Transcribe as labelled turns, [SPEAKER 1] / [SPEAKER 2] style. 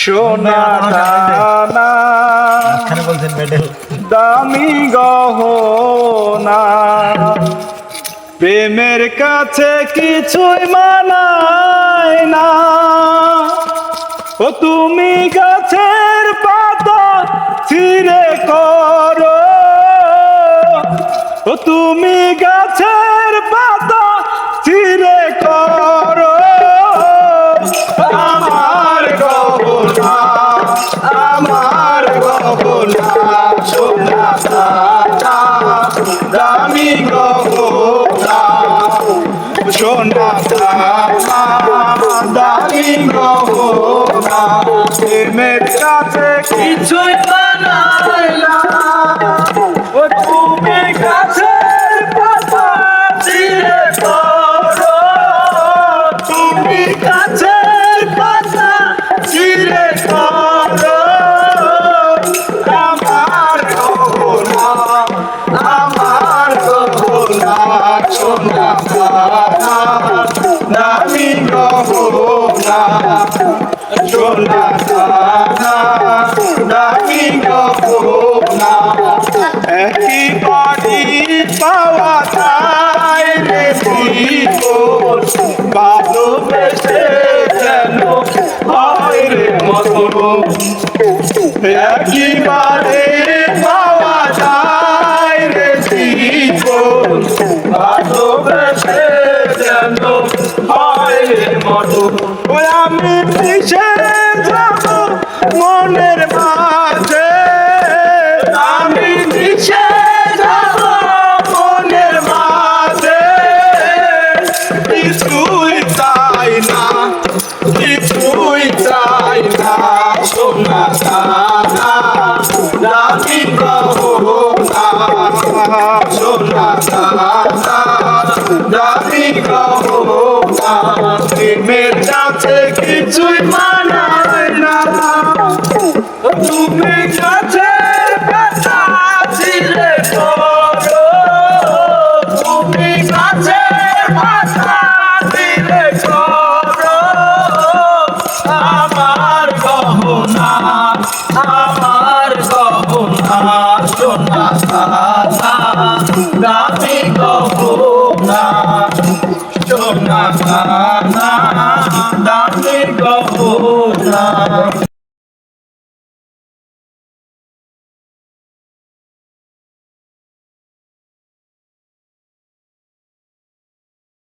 [SPEAKER 1] সোনা দানা দামি গহনা প্রেমের কাছে কিছুই মানায় না। ও তুমি গাছের পাতা ছিঁড়ে করো, ও তুমি গাছের পাতা ছিঁড়ে করো আমার গহনা, আমার গহনা সোনা দানা দামি গহনা, সোনা দানা দামি গহনা প্রেমের কাছে কিছুই মানায় না। ও তুমি গাছের পাতা ছিঁড়ে করো, তুমি গাছের পাতা ছিঁড়ে করো আমার গহনা, আমার গহনা সোনা দানা দামি গহনা, সোনা দানা দামি গহনা একই বাড়ি পাওয়া যায় রে জীবন ভালোবেসে যেন হয় রে মতন, একবারে পাওয়া যায় রে জীবন ভালোবেসে যেন হয় রে মতন। ওই আমি মিশে যাব মনের মাঝে, আমি মিশে যাব মনের মাঝে, কিছুই চাই না, কিছুই চাই না সোনা দানা দামি গহনা, সোনা দানা দামি গহনা প্রেমের কাছে কিছুই মানায় না। তুমি গাছের পাতা ছিঁড়ে করো, তুমি গাছের পাতা ছিঁড়ে করো আমার গহনা, আমার গহনা সোনা দানা দামি গহনা, সোনা দানা দামি গহনা।